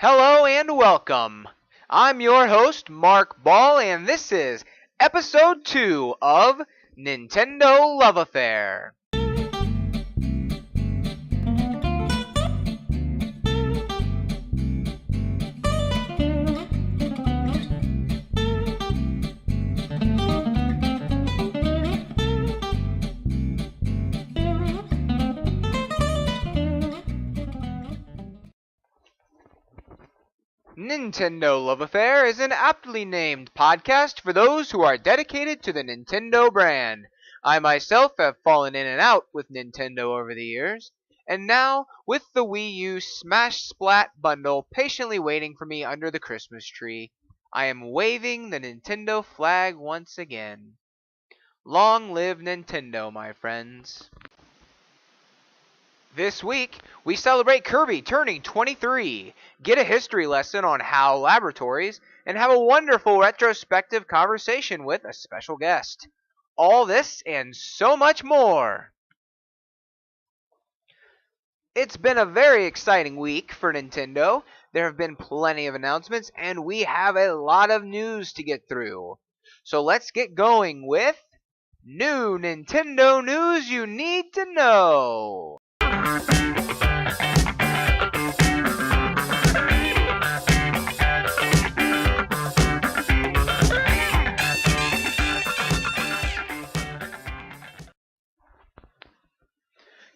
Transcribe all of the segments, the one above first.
Hello and welcome. I'm your host, Mark Ball, and this is episode 2 of Nintendo Love Affair. Nintendo Love Affair is an aptly named podcast for those who are dedicated to the Nintendo brand. I myself have fallen in and out with Nintendo over the years, and now, with the Wii U Smash Splat bundle patiently waiting for me under the Christmas tree, I am waving the Nintendo flag once again. Long live Nintendo, my friends. This week, we celebrate Kirby turning 23, get a history lesson on HAL Laboratories, and have a wonderful retrospective conversation with a special guest. All this and so much more. It's been a very exciting week for Nintendo. There have been plenty of announcements, and we have a lot of news to get through. So let's get going with new Nintendo news you need to know.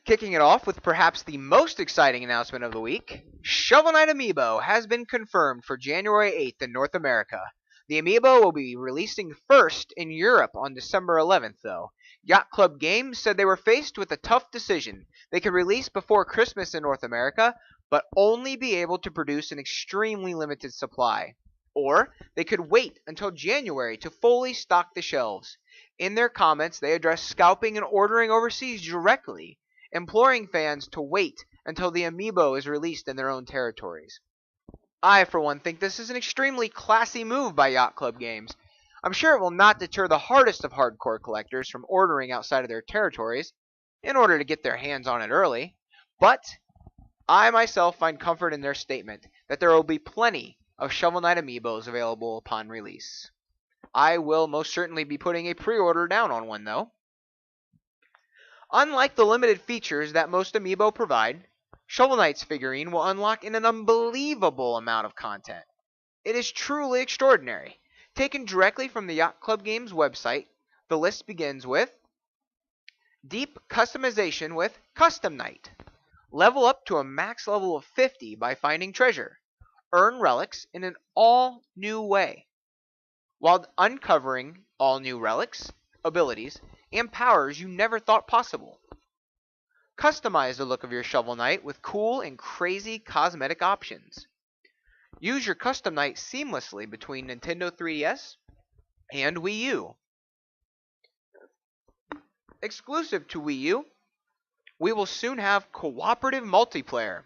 Kicking it off with perhaps the most exciting announcement of the week, Shovel Knight Amiibo has been confirmed for January 8th in North America. The Amiibo will be releasing first in Europe on December 11th, though. Yacht Club Games said they were faced with a tough decision. They could release before Christmas in North America, but only be able to produce an extremely limited supply. Or they could wait until January to fully stock the shelves. In their comments, they addressed scalping and ordering overseas directly, imploring fans to wait until the Amiibo is released in their own territories. I, for one, think this is an extremely classy move by Yacht Club Games. I'm sure it will not deter the hardest of hardcore collectors from ordering outside of their territories in order to get their hands on it early, but I myself find comfort in their statement that there will be plenty of Shovel Knight Amiibos available upon release. I will most certainly be putting a pre-order down on one, though. Unlike the limited features that most Amiibo provide, Shovel Knight's figurine will unlock an unbelievable amount of content. It is truly extraordinary. Taken directly from the Yacht Club Games website, the list begins with deep customization with Custom Knight. Level up to a max level of 50 by finding treasure. Earn relics in an all-new way, while uncovering all-new relics, abilities, and powers you never thought possible. Customize the look of your Shovel Knight with cool and crazy cosmetic options. Use your Custom Knight seamlessly between Nintendo 3DS and Wii U. Exclusive to Wii U, we will soon have cooperative multiplayer.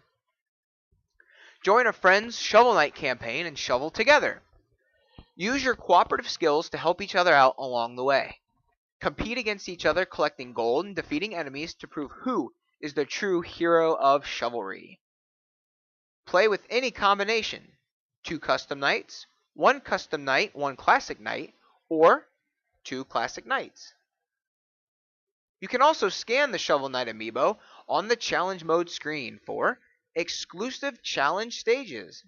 Join a friend's Shovel Knight campaign and shovel together. Use your cooperative skills to help each other out along the way. Compete against each other, collecting gold and defeating enemies to prove who is the true hero of chivalry. Play with any combination: 2 Custom Knights, 1 Custom Knight, 1 Classic Knight, or 2 Classic Knights. You can also scan the Shovel Knight Amiibo on the Challenge Mode screen for exclusive challenge stages.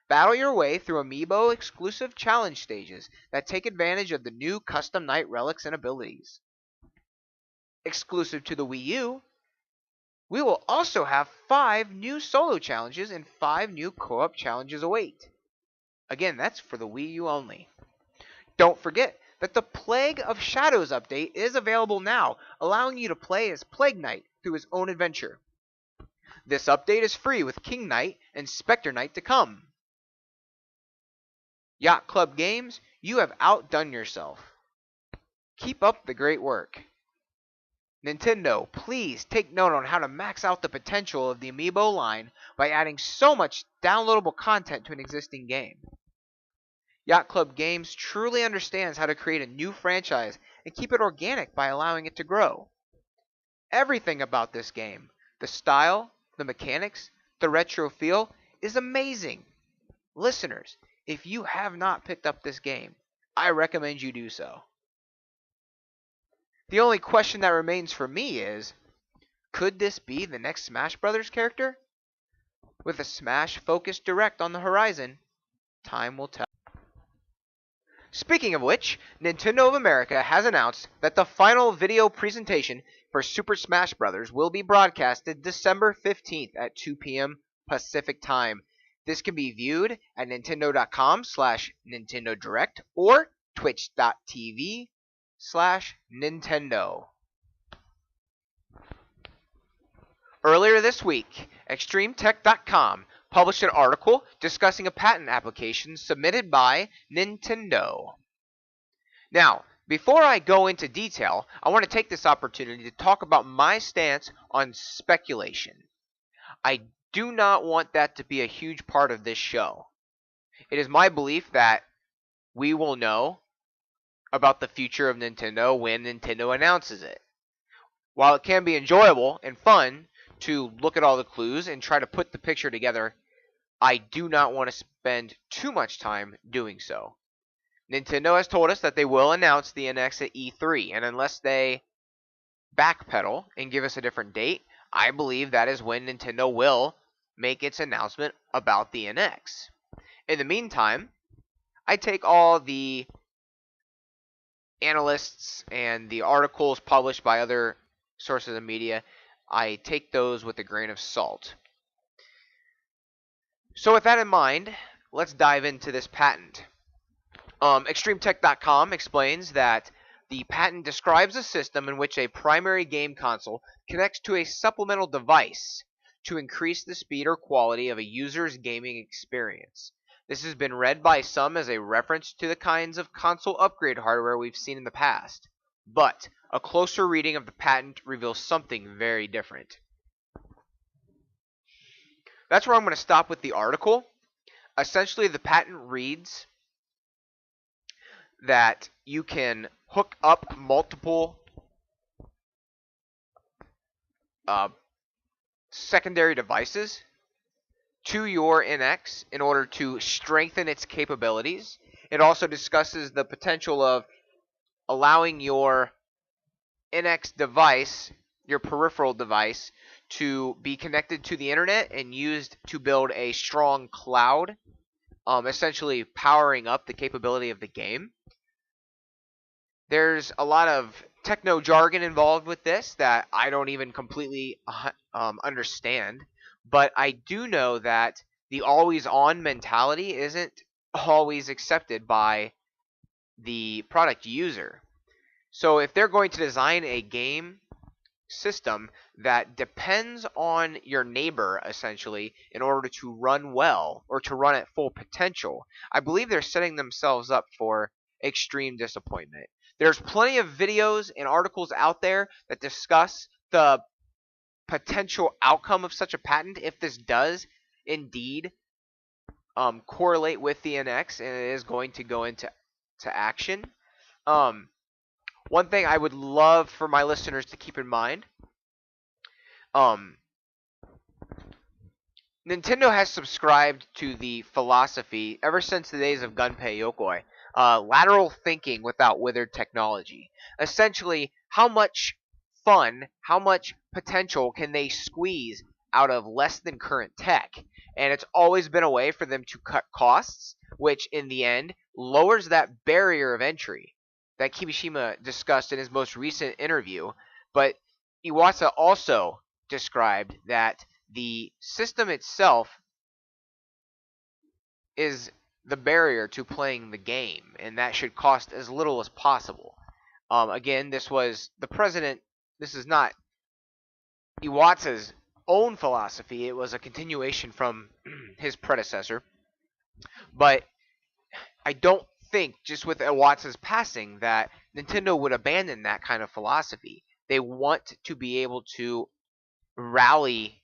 Battle your way through Amiibo exclusive challenge stages that take advantage of the new Custom Knight relics and abilities. Exclusive to the Wii U, we will also have 5 new solo challenges and 5 new co-op challenges await. Again, that's for the Wii U only. Don't forget that the Plague of Shadows update is available now, allowing you to play as Plague Knight through his own adventure. This update is free with King Knight and Spectre Knight to come. Yacht Club Games, you have outdone yourself. Keep up the great work. Nintendo, please take note on how to max out the potential of the Amiibo line by adding so much downloadable content to an existing game. Yacht Club Games truly understands how to create a new franchise and keep it organic by allowing it to grow. Everything about this game, the style, the mechanics, the retro feel, is amazing. Listeners, if you have not picked up this game, I recommend you do so. The only question that remains for me is, could this be the next Smash Brothers character? With a Smash focused direct on the horizon, time will tell. Speaking of which, Nintendo of America has announced that the final video presentation for Super Smash Bros. Will be broadcasted December 15th at 2 p.m. Pacific Time. This can be viewed at nintendo.com/Nintendo Direct or twitch.tv/Nintendo. Earlier this week, ExtremeTech.com published an article discussing a patent application submitted by Nintendo. Now, before I go into detail, I want to take this opportunity to talk about my stance on speculation. I do not want that to be a huge part of this show. It is my belief that we will know about the future of Nintendo when Nintendo announces it. While it can be enjoyable and fun to look at all the clues and try to put the picture together, I do not want to spend too much time doing so. Nintendo has told us that they will announce the NX at E3, and unless they backpedal and give us a different date, I believe that is when Nintendo will make its announcement about the NX. In the meantime, I take all the analysts and the articles published by other sources of media, I take those with a grain of salt. So with that in mind, let's dive into this patent. ExtremeTech.com explains that the patent describes a system in which a primary game console connects to a supplemental device to increase the speed or quality of a user's gaming experience. This has been read by some as a reference to the kinds of console upgrade hardware we've seen in the past, but a closer reading of the patent reveals something very different. That's where I'm going to stop with the article. Essentially, the patent reads that you can hook up multiple secondary devices to your NX in order to strengthen its capabilities. It also discusses the potential of allowing your NX device, your peripheral device, to be connected to the internet and used to build a strong cloud, essentially powering up the capability of the game. There's a lot of techno jargon involved with this that I don't even completely understand, but I do know that the always-on mentality isn't always accepted by the product user. So if they're going to design a game system that depends on your neighbor, essentially, in order to run well or to run at full potential, I believe they're setting themselves up for extreme disappointment. There's plenty of videos and articles out there that discuss the potential outcome of such a patent if this does indeed correlate with the NX and it is going to go into action. One thing I would love for my listeners to keep in mind, Nintendo has subscribed to the philosophy ever since the days of Gunpei Yokoi, lateral thinking without withered technology. Essentially, how much fun, how much potential can they squeeze out of less than current tech? And it's always been a way for them to cut costs, which in the end lowers that barrier of entry that Kimishima discussed in his most recent interview. But Iwata also described that the system itself is the barrier to playing the game, and that should cost as little as possible. Again, this was the president. This is not Iwata's own philosophy. It was a continuation from his predecessor. But I don't think, just with Iwata's passing, that Nintendo would abandon that kind of philosophy. They want to be able to rally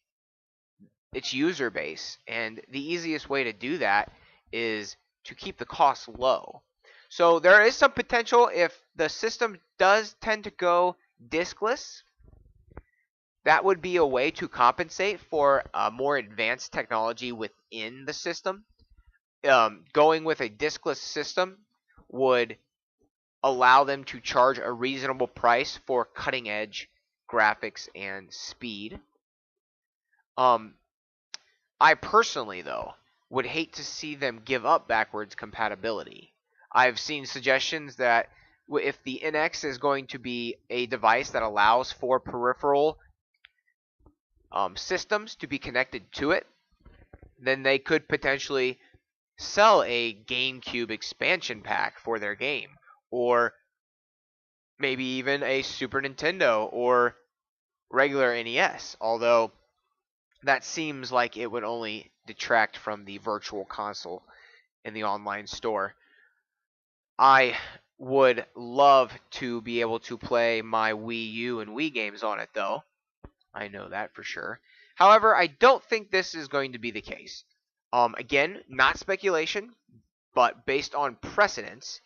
its user base, and the easiest way to do that is to keep the costs low. So there is some potential if the system does tend to go diskless. That would be a way to compensate for more advanced technology within the system. going with a diskless system would allow them to charge a reasonable price for cutting edge graphics and speed. I personally, though, would hate to see them give up backwards compatibility. I've seen suggestions that if the NX is going to be a device that allows for peripheral systems to be connected to it, then they could potentially sell a GameCube expansion pack for their game, or maybe even a Super Nintendo or regular NES, although that seems like it would only detract from the virtual console in the online store. I would love to be able to play my Wii U and Wii games on it, though. I know that for sure. However, I don't think this is going to be the case. Again, not speculation, but based on precedence.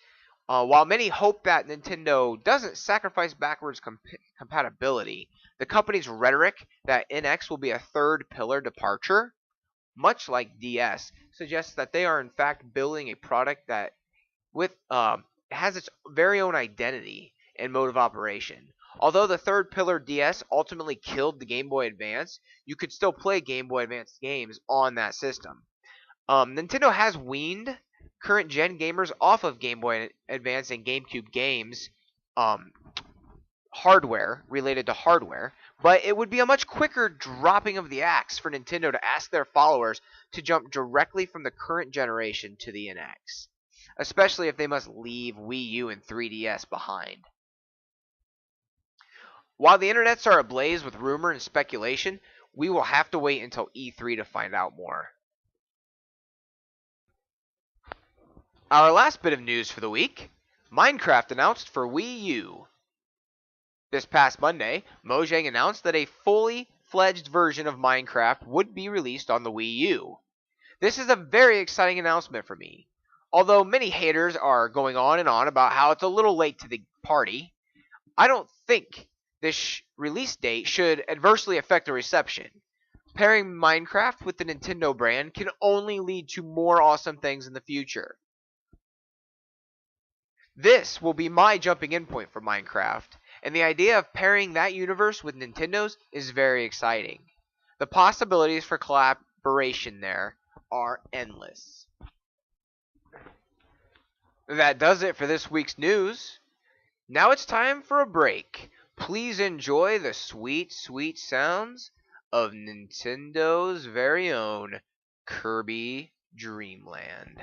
While many hope that Nintendo doesn't sacrifice backwards compatibility, the company's rhetoric that NX will be a third pillar departure, much like DS, suggests that they are in fact building a product that has its very own identity and mode of operation. Although the third pillar DS ultimately killed the Game Boy Advance, you could still play Game Boy Advance games on that system. Nintendo has weaned current gen gamers off of Game Boy Advance and GameCube games hardware related to hardware, but it would be a much quicker dropping of the axe for Nintendo to ask their followers to jump directly from the current generation to the NX, especially if they must leave Wii U and 3DS behind. While the internets are ablaze with rumor and speculation, we will have to wait until E3 to find out more. Our last bit of news for the week, Minecraft announced for Wii U. This past Monday, Mojang announced that a fully fledged version of Minecraft would be released on the Wii U. This is a very exciting announcement for me. Although many haters are going on and on about how it's a little late to the party, I don't think this release date should adversely affect the reception. Pairing Minecraft with the Nintendo brand can only lead to more awesome things in the future. This will be my jumping in point for Minecraft, and the idea of pairing that universe with Nintendo's is very exciting. The possibilities for collaboration there are endless. That does it for this week's news. Now it's time for a break. Please enjoy the sweet, sweet sounds of Nintendo's very own Kirby Dream Land.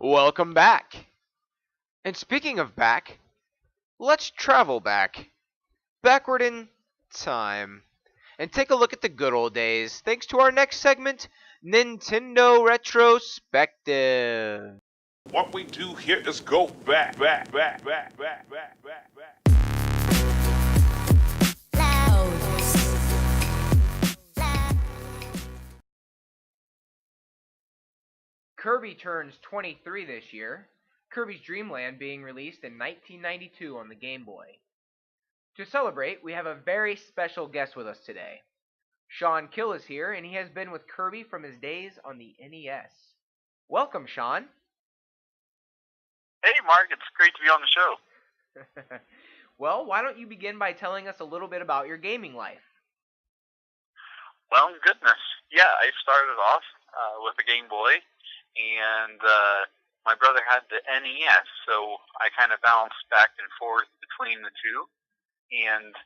Welcome back. And speaking of back, let's travel back. Backward in time. And take a look at the good old days, thanks to our next segment, Nintendo Retrospective. What we do here is go back. Kirby turns 23 this year, Kirby's Dream Land being released in 1992 on the Game Boy. To celebrate, we have a very special guest with us today. Sean Kill is here, and he has been with Kirby from his days on the NES. Welcome, Sean. Hey, Mark, it's great to be on the show. Well, why don't you begin by telling us a little bit about your gaming life? Well, goodness. Yeah, I started off with a Game Boy, and my brother had the NES, so I kind of bounced back and forth between the two. And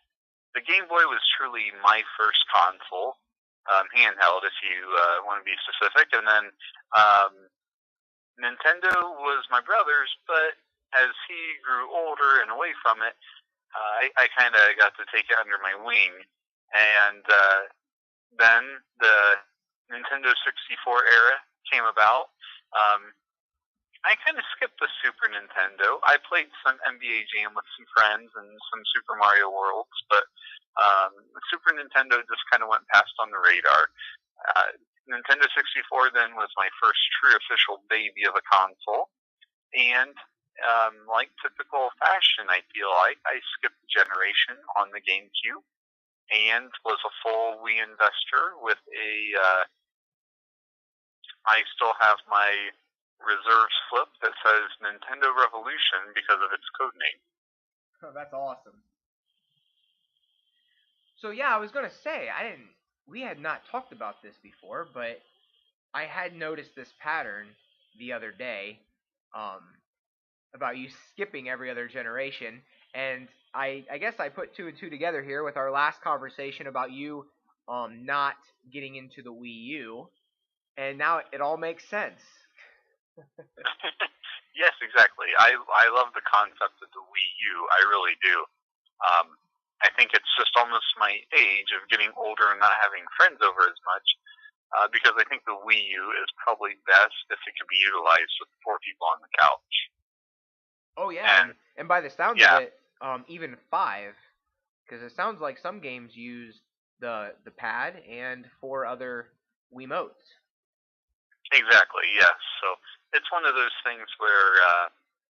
the Game Boy was truly my first console, handheld if you want to be specific. And then Nintendo was my brother's, but as he grew older and away from it, I kind of got to take it under my wing. And then the Nintendo 64 era came about. I kind of skipped the Super Nintendo. I played some NBA Jam with some friends and some Super Mario Worlds, but the Super Nintendo just kind of went past on the radar. Nintendo 64 then was my first true official baby of a console, and like typical fashion, I feel like I skipped a generation on the GameCube and was a full Wii investor with a. I still have my reserves flip that says Nintendo Revolution because of its code name. Oh, that's awesome. So yeah, I was gonna say we had not talked about this before, but I had noticed this pattern the other day, about you skipping every other generation, and I guess I put two and two together here with our last conversation about you not getting into the Wii U, and now it all makes sense. Yes, exactly. I love the concept of the Wii U. I really do. I think it's just almost my age of getting older and not having friends over as much. Because I think the Wii U is probably best if it can be utilized with four people on the couch. Oh yeah, and by the sounds yeah. of it, even five, because it sounds like some games use the pad and four other Wiimotes. Exactly. Yes. So it's one of those things where,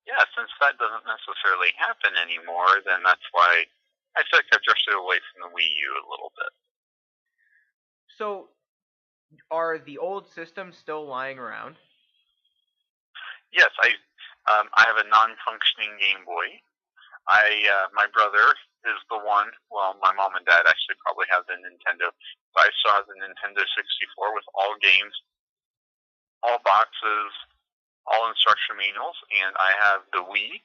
yeah, since that doesn't necessarily happen anymore, then that's why I feel like I've drifted away from the Wii U a little bit. So, are the old systems still lying around? Yes, I have a non-functioning Game Boy. My brother is the one. Well, my mom and dad actually probably have the Nintendo, but I still have the Nintendo 64 with all games, all boxes, all instruction manuals, and I have the Wii,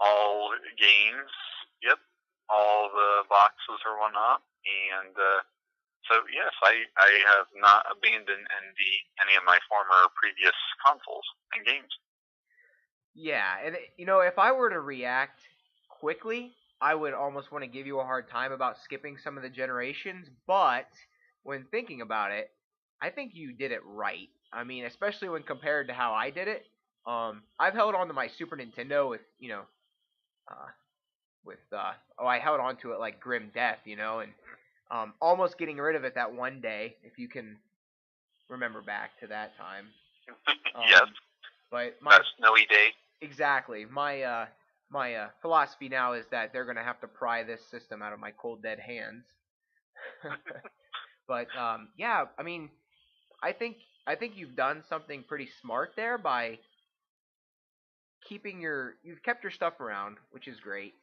all games. Yep, all the boxes are one up, and so yes, I have not abandoned any of my former previous consoles and games. Yeah, and if I were to react quickly, I would almost want to give you a hard time about skipping some of the generations, but when thinking about it, I think you did it right. I mean, especially when compared to how I did it. I've held on to my Super Nintendo I held on to it like grim death, and almost getting rid of it that one day, if you can remember back to that time. Yes. But that snowy day. Exactly. My philosophy now is that they're gonna have to pry this system out of my cold dead hands. But yeah, I mean, I think you've done something pretty smart there by you've kept your stuff around, which is great.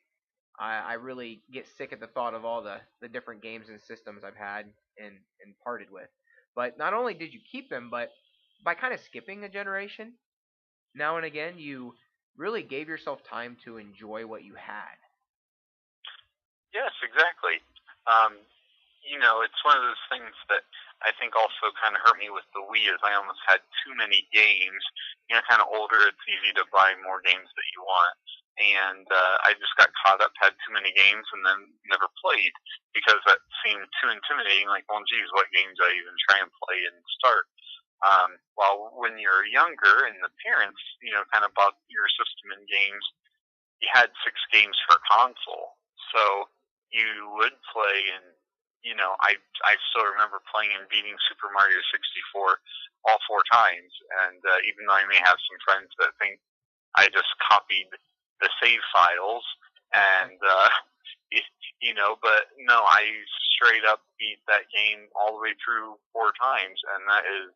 I really get sick at the thought of all the different games and systems I've had and parted with. But not only did you keep them, but by kind of skipping a generation, now and again, you really gave yourself time to enjoy what you had. Yes, exactly. It's one of those things that I think also kind of hurt me with the Wii is I almost had too many games. Kind of older, it's easy to buy more games that you want. And I just got caught up, had too many games, and then never played because that seemed too intimidating. Like, well, geez, what games do I even try and play and start? While when you're younger and the parents, kind of bought your system and games, you had 6 games per console. So you would play and, I still remember playing and beating Super Mario 64 all 4 times. And even though I may have some friends that think I just copied the save files and, but no, I straight up beat that game all the way through 4 times. And that is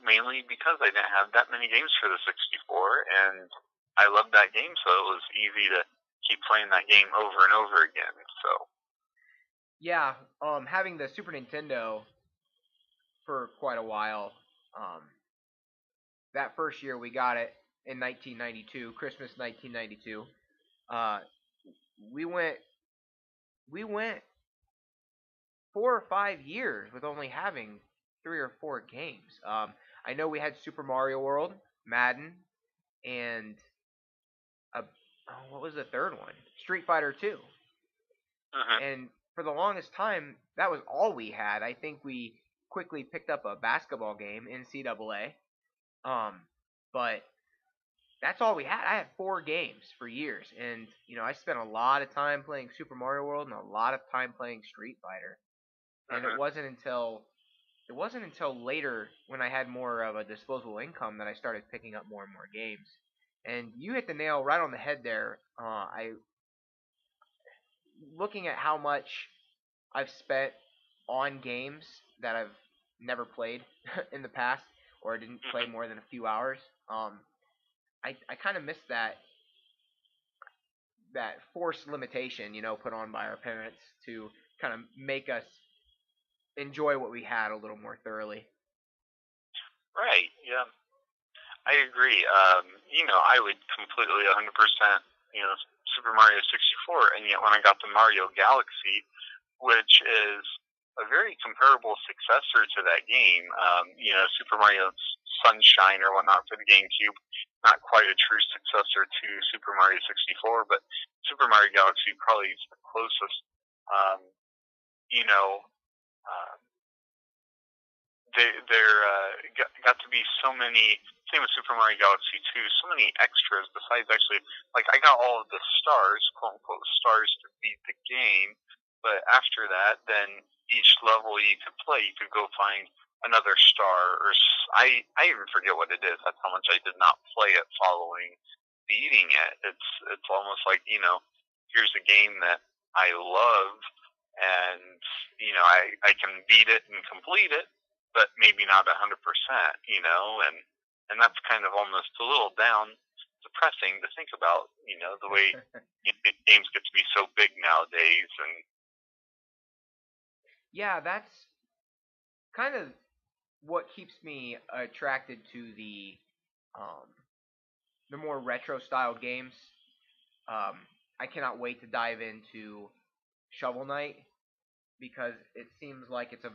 mainly because I didn't have that many games for the 64, and I loved that game, so it was easy to keep playing that game over and over again. So Yeah, having the Super Nintendo for quite a while, that first year we got it in 1992, Christmas 1992. Uh, we went 4 or 5 years with only having 3 or 4 games. I know we had Super Mario World, Madden, and what was the third one? Street Fighter 2. And for the longest time, that was all we had. I think we quickly picked up a basketball game, NCAA. But that's all we had. I had 4 games for years, and I spent a lot of time playing Super Mario World and a lot of time playing Street Fighter. And it wasn't until later, when I had more of a disposable income, that I started picking up more and more games. And you hit the nail right on the head there. Looking at how much I've spent on games that I've never played in the past, or didn't play more than a few hours. I kind of miss that forced limitation, put on by our parents to kind of make us enjoy what we had a little more thoroughly. Right. Yeah. I agree. I would completely 100%, Super Mario 64, and yet when I got the Mario Galaxy, which is a very comparable successor to that game, Super Mario Sunshine or whatnot for the GameCube, not quite a true successor to Super Mario 64, but Super Mario Galaxy probably is the closest. There got to be so many. Same with Super Mario Galaxy 2, so many extras besides actually, like, I got all of the stars, quote unquote stars, to beat the game, but after that, then each level you could play, you could go find another star, or I even forget what it is. That's how much I did not play it following beating it. It's almost like, here's a game that I love, and I can beat it and complete it, but maybe not 100%, and that's kind of almost a little depressing to think about, the way games get to be so big nowadays. And yeah, that's kind of what keeps me attracted to the more retro style games. I cannot wait to dive into Shovel Knight, because it seems like it's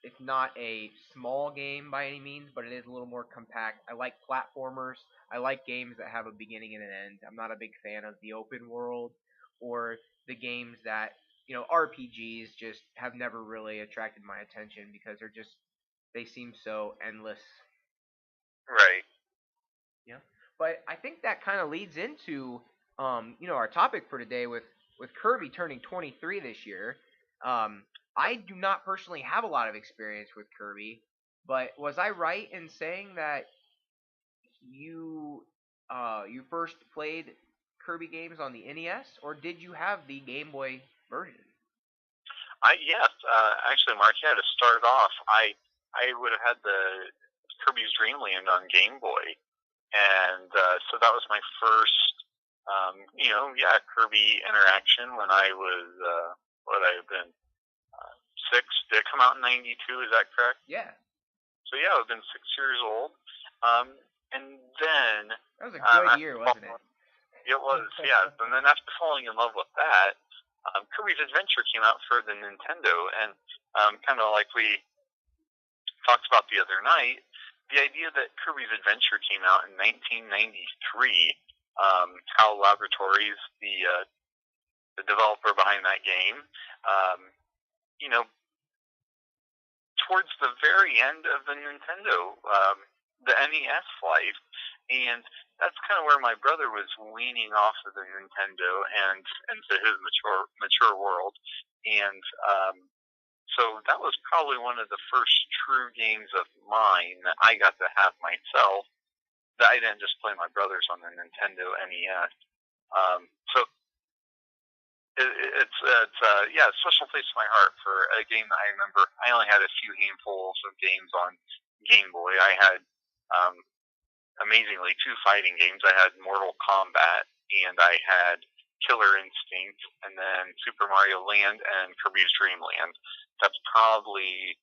it's not a small game by any means, but it is a little more compact. I like platformers. I like games that have a beginning and an end. I'm not a big fan of the open world, or the games that, RPGs just have never really attracted my attention, because they seem so endless. right. Yeah. But I think that kind of leads into our topic for today, with Kirby turning 23 this year. I do not personally have a lot of experience with Kirby, but was I right in saying that you first played Kirby games on the NES, or did you have the Game Boy version? Yes, actually, Mark, yeah, to start off, I would have had the Kirby's Dream Land on Game Boy, and so that was my first, Kirby interaction when I was, what I have been, 6. Did it come out in '92? Is that correct? Yeah. So yeah, I've been 6 years old, and then that was a good year, wasn't it? It was, yeah. And then after falling in love with that, Kirby's Adventure came out for the Nintendo, and kind of like we talked about the other night, the idea that Kirby's Adventure came out in 1993. HAL Laboratories, the developer behind that game, towards the very end of the Nintendo, the NES life, and that's kind of where my brother was weaning off of the Nintendo and into his mature world, and so that was probably one of the first true games of mine that I got to have myself, that I didn't just play my brothers on the Nintendo NES. So it's a special place in my heart for a game that I remember. I only had a few handfuls of games on Game Boy, I had amazingly 2 fighting games. I had Mortal Kombat and I had Killer Instinct, and then Super Mario Land and Kirby's Dream Land. That's probably,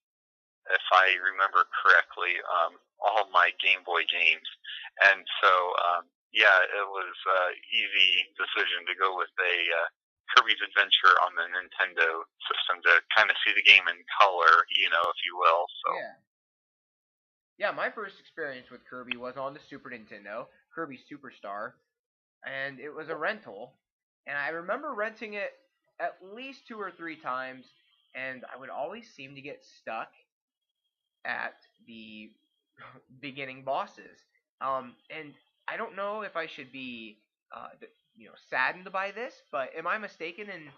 if I remember correctly, all of my Game Boy games. And so, yeah, it was an easy decision to go with a Kirby's Adventure on the Nintendo system to kind of see the game in color, if you will. So. Yeah. Yeah, my first experience with Kirby was on the Super Nintendo, Kirby Superstar, and it was a rental. And I remember renting it at least 2 or 3 times, and I would always seem to get stuck at the beginning bosses. And I don't know if I should be, saddened by this, but am I mistaken in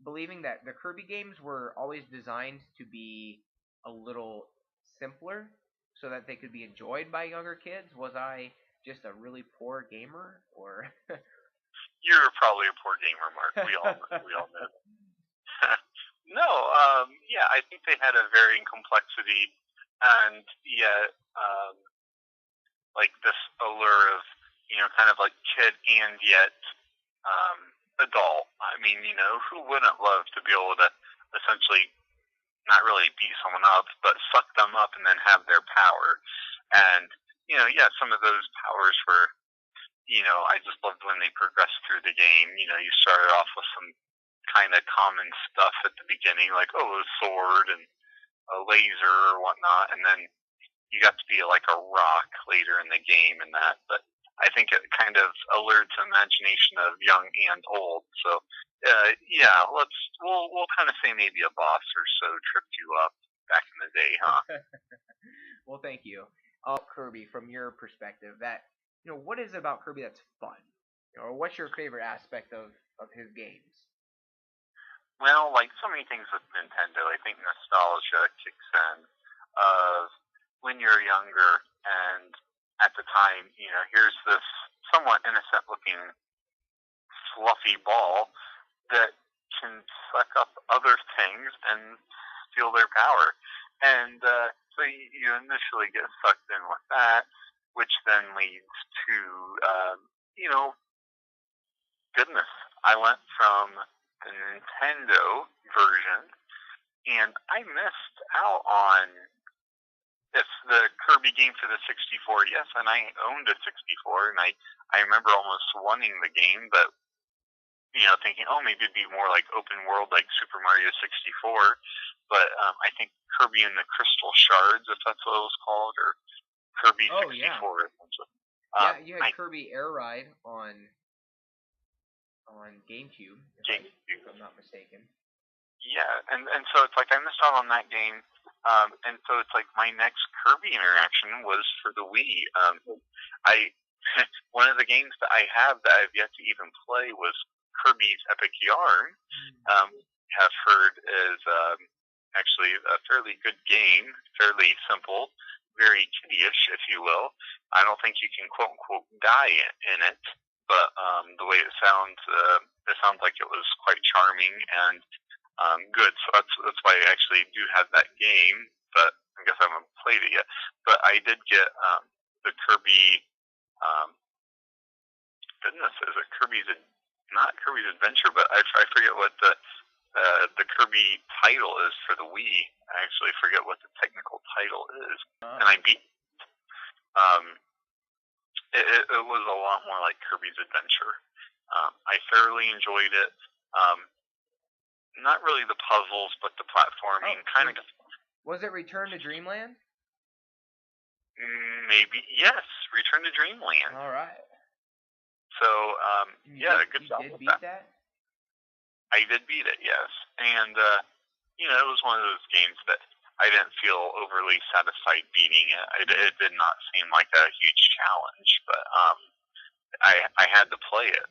believing that the Kirby games were always designed to be a little simpler so that they could be enjoyed by younger kids? Was I just a really poor gamer, or? You're probably a poor gamer, Mark. We all know. No, yeah, I think they had a varying complexity, and yet, like this allure of, kind of like kid and yet adult. I mean, who wouldn't love to be able to essentially not really beat someone up, but suck them up and then have their power? And, yeah, some of those powers were, I just loved when they progressed through the game. You started off with some kind of common stuff at the beginning, like, a sword and a laser or whatnot, and then you got to be like a rock later in the game and that. But I think it kind of allured to the imagination of young and old. So, yeah, we'll kind of say maybe a boss or so tripped you up back in the day, huh? Well, thank you. Kirby, from your perspective, what is it about Kirby that's fun? Or what's your favorite aspect of his games? Well, like so many things with Nintendo, I think nostalgia kicks in of when you're younger and at the time, here's this somewhat innocent looking fluffy ball that can suck up other things and steal their power. And so you initially get sucked in with that, which then leads to, goodness. I went from the Nintendo version, and I missed out on the Kirby game for the 64. Yes, and I owned a 64, and I remember almost wanting the game, but thinking, maybe it'd be more like open world, like Super Mario 64. But I think Kirby and the Crystal Shards, if that's what it was called, or Kirby 64. Yeah, you had Kirby Air Ride on GameCube, if I'm not mistaken. Yeah, and so it's like I missed out on that game, and so it's like my next Kirby interaction was for the Wii. One of the games that I have that I've yet to even play was Kirby's Epic Yarn. Have heard is actually a fairly good game, fairly simple, very kiddie-ish, if you will. I don't think you can quote unquote die in it, but the way it sounds like it was quite charming and good. So that's why I actually do have that game, but I guess I haven't played it yet. But I did get the Kirby. Goodness, is it Kirby's? Not Kirby's Adventure, but I forget what the Kirby title is for the Wii. I actually forget what the technical title is, and I beat. It was a lot more like Kirby's Adventure. I thoroughly enjoyed it. Not really the puzzles, but the platforming kind of. Was it Return to Dreamland? Maybe, yes. Return to Dreamland. All right. So, yeah, good job with that. that. I did beat it, yes. And, it was one of those games that I didn't feel overly satisfied beating it. It did not seem like a huge challenge, but I had to play it,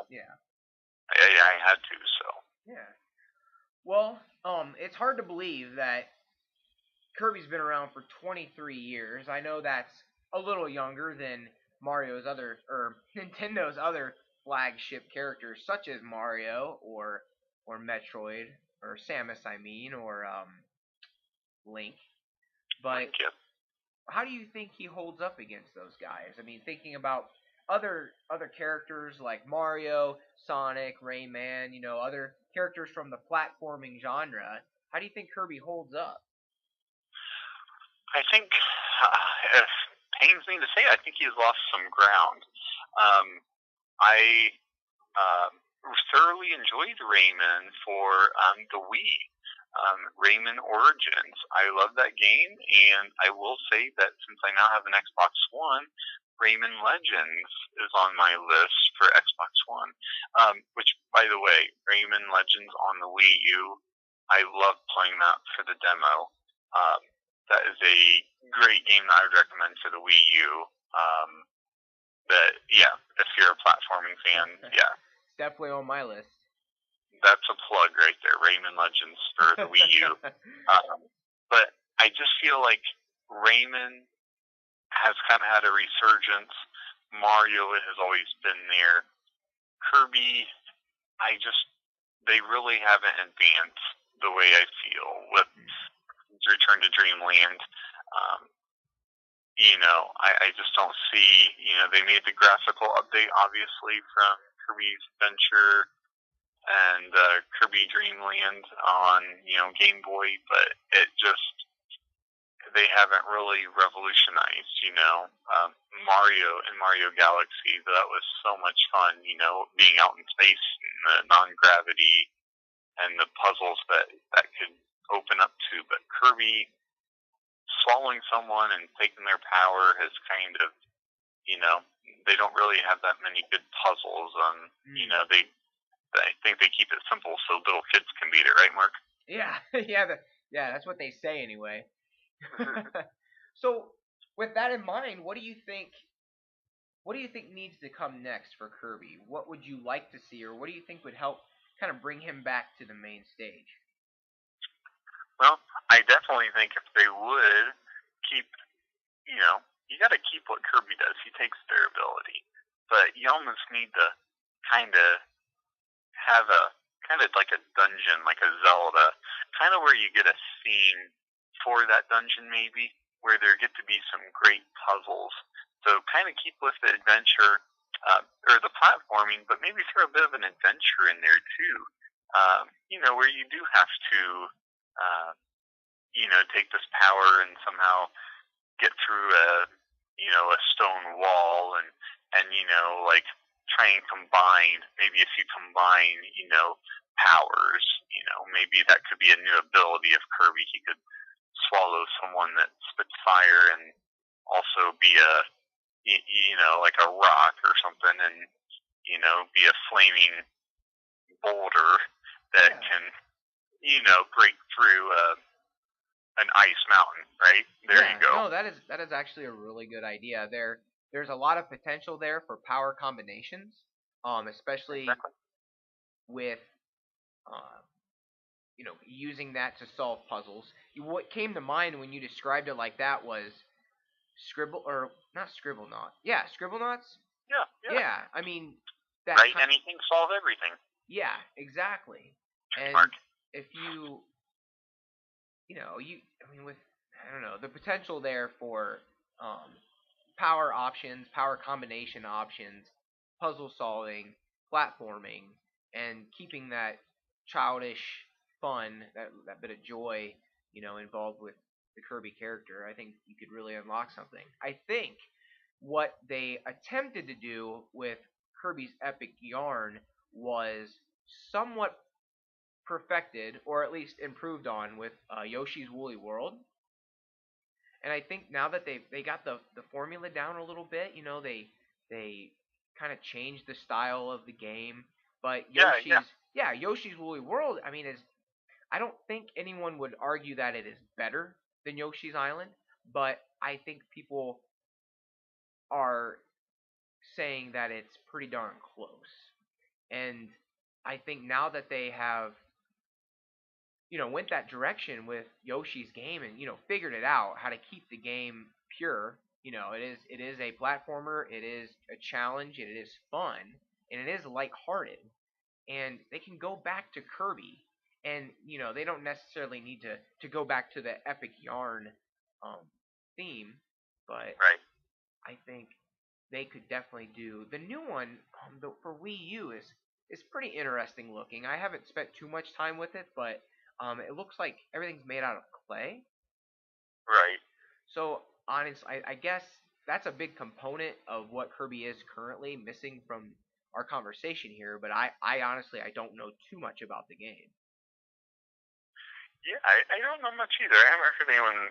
Yeah. I had to, so. Yeah. Well, it's hard to believe that Kirby's been around for 23 years. I know that's a little younger than Nintendo's other flagship characters, such as Mario or Metroid or Samus, or Link. But how do you think he holds up against those guys? I mean, thinking about other characters like Mario, Sonic, Rayman, other characters from the platforming genre. How do you think Kirby holds up? I think, if pains me to say, I think he's lost some ground. I thoroughly enjoyed Rayman for the Wii. Rayman Origins. I love that game, and I will say that since I now have an Xbox One, Rayman Legends is on my list for Xbox One. Which, by the way, Rayman Legends on the Wii U, I love playing that for the demo. That is a great game that I would recommend for the Wii U. Yeah, if you're a platforming fan, yeah. It's definitely on my list. That's a plug right there, Rayman Legends for the Wii U. But I just feel like Rayman has kind of had a resurgence. Mario has always been there. Kirby, they really haven't advanced the way I feel with Return to Dreamland. I just don't see, they made the graphical update, obviously, from Kirby's Adventure and Kirby Dream Land on Game Boy, but they haven't really revolutionized. Mario and Mario Galaxy, that was so much fun. Being out in space and the non-gravity and the puzzles that could open up to. But Kirby swallowing someone and taking their power has kind of, they don't really have that many good puzzles. I think they keep it simple so little kids can beat it, right, Mark? Yeah, yeah, that's what they say anyway. So, with that in mind, what do you think needs to come next for Kirby? What would you like to see, or what do you think would help kind of bring him back to the main stage? Well, I definitely think if they would keep, you got to keep what Kirby does. He takes their ability, but you almost need to kind of have like a dungeon, like a Zelda, kind of where you get a scene for that dungeon, maybe, where there get to be some great puzzles. So kind of keep with the adventure, or the platforming, but maybe throw a bit of an adventure in there too. Where you do have to, take this power and somehow get through a stone wall and like try and combine, maybe if you combine, powers, maybe that could be a new ability of Kirby. He could swallow someone that spits fire and also be like a rock or something, and, be a flaming boulder that can, break through an ice mountain, right? There you go. No, that is actually a really good idea. There's a lot of potential there for power combinations, especially with using that to solve puzzles. What came to mind when you described it like that was Scribblenauts. Yeah, Scribblenauts. Yeah. Yeah, I mean, write anything, solve everything. Yeah, exactly. And Mark. if with, I don't know, the potential there for power options, power combination options, puzzle solving, platforming, and keeping that childish fun, that bit of joy, involved with the Kirby character, I think you could really unlock something. I think what they attempted to do with Kirby's Epic Yarn was somewhat perfected, or at least improved on, with Yoshi's Woolly World. And I think now that they got the formula down a little bit, they kind of changed the style of the game. But Yoshi's Woolly World, I mean, I don't think anyone would argue that it is better than Yoshi's Island, but I think people are saying that it's pretty darn close. And I think now that they have, went that direction with Yoshi's game and, figured it out, how to keep the game pure, it is a platformer, it is a challenge, it is fun, and it is lighthearted. And they can go back to Kirby, and, they don't necessarily need to go back to the Epic Yarn theme. but Right. I think they could definitely do the new one for Wii U is pretty interesting looking. I haven't spent too much time with it, but it looks like everything's made out of clay. Right. So honestly, I guess that's a big component of what Kirby is currently missing from our conversation here. But I honestly I don't know too much about the game. Yeah, I don't know much either. I haven't heard anyone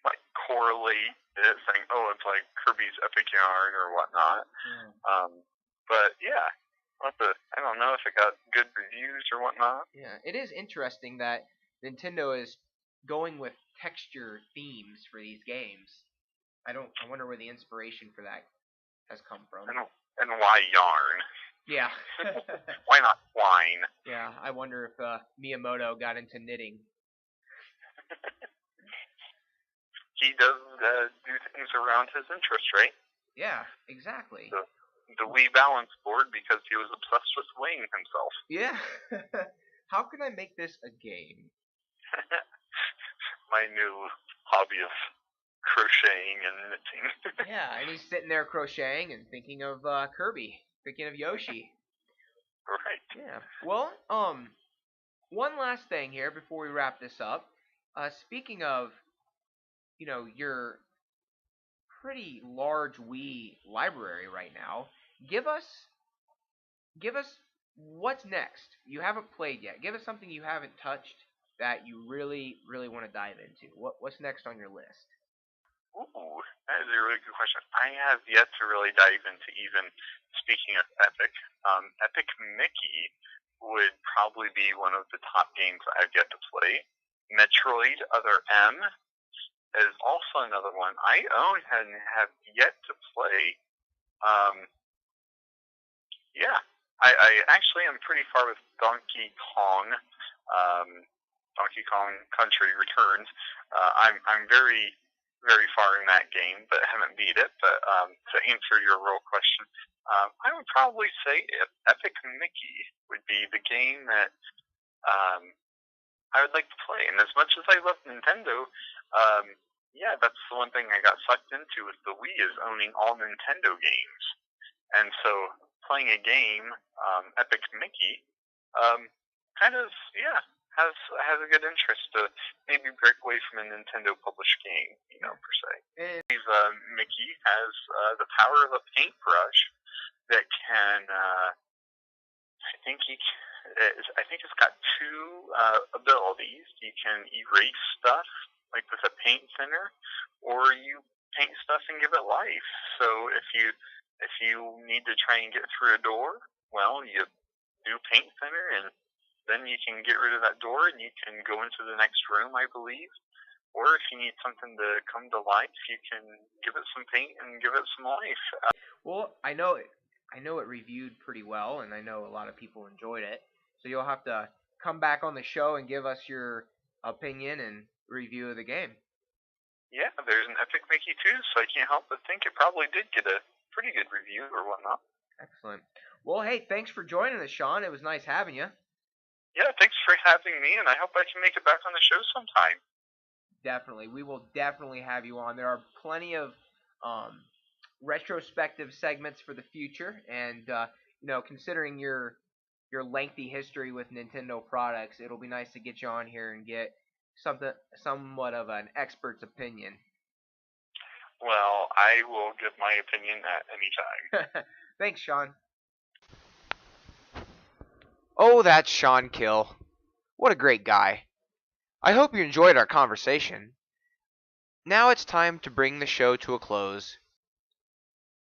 like correlate it, saying, "Oh, it's like Kirby's Epic Yarn" or whatnot. But yeah, I don't know if it got good reviews or whatnot. Yeah, it is interesting that Nintendo is going with texture themes for these games. I wonder where the inspiration for that has come from. And why yarn? Yeah. Why not twine? Yeah, I wonder if Miyamoto got into knitting. He does do things around his interest, right? Yeah, exactly. The Wii balance board, because he was obsessed with weighing himself. Yeah. How can I make this a game? My new hobby of crocheting and knitting. Yeah, and he's sitting there crocheting and thinking of Kirby, thinking of Yoshi. Right. Yeah. Well, one last thing here before we wrap this up. Speaking of, your pretty large Wii library right now, give us what's next. You haven't played yet. Give us something you haven't touched that you really, really want to dive into. What's next on your list? Ooh, that is a really good question. I have yet to really dive into even, speaking of Epic, Epic Mickey would probably be one of the top games I've yet to play. Metroid Other M is also another one I own and have yet to play. Yeah, I actually am pretty far with Donkey Kong. Donkey Kong Country Returns. I'm very, very far in that game, but haven't beat it. But to answer your real question, I would probably say Epic Mickey would be the game that I would like to play. And as much as I love Nintendo, yeah, that's the one thing I got sucked into with the Wii is owning all Nintendo games. And so playing a game, Epic Mickey, kind of, yeah, has a good interest to maybe break away from a Nintendo published game, per se. Mickey has the power of a paintbrush that can, I think it's got two abilities. You can erase stuff, like with a paint thinner, or you paint stuff and give it life. So if you need to try and get through a door, well, you do paint thinner, and then you can get rid of that door and you can go into the next room, I believe. Or if you need something to come to life, you can give it some paint and give it some life. Well, I know it reviewed pretty well, and I know a lot of people enjoyed it. So you'll have to come back on the show and give us your opinion and review of the game. Yeah, there's an Epic Mickey too, so I can't help but think it probably did get a pretty good review or whatnot. Excellent. Well, hey, thanks for joining us, Sean. It was nice having you. Yeah, thanks for having me, and I hope I can make it back on the show sometime. Definitely. We will definitely have you on. There are plenty of retrospective segments for the future, and considering your lengthy history with Nintendo products, it'll be nice to get you on here and get somewhat of an expert's opinion. Well, I will give my opinion at any time. Thanks, Sean. Oh, that's Sean Kill. What a great guy. I hope you enjoyed our conversation. Now it's time to bring the show to a close.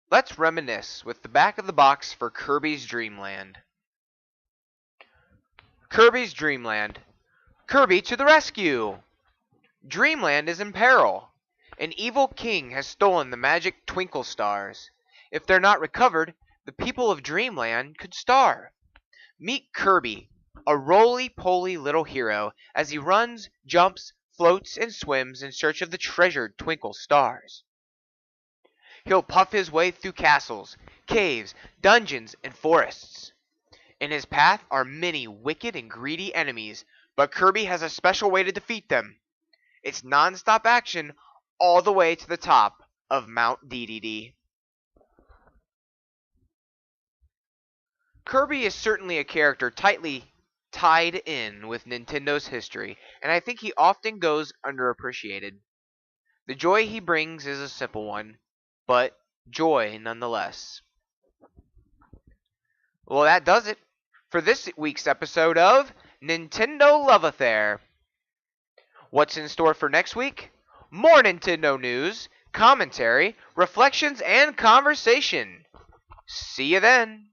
Let's reminisce with the back of the box for Kirby's Dream Land. Kirby's Dream Land. Kirby to the rescue! Dreamland is in peril. An evil king has stolen the magic twinkle stars. If they're not recovered, the people of Dreamland could starve. Meet Kirby, a roly-poly little hero, as he runs, jumps, floats, and swims in search of the treasured twinkle stars. He'll puff his way through castles, caves, dungeons, and forests. In his path are many wicked and greedy enemies, but Kirby has a special way to defeat them. It's non-stop action all the way to the top of Mount DDD. Kirby is certainly a character tightly tied in with Nintendo's history, and I think he often goes underappreciated. The joy he brings is a simple one, but joy nonetheless. Well, that does it for this week's episode of Nintendo Love-Affair. What's in store for next week? More Nintendo news, commentary, reflections, and conversation. See you then.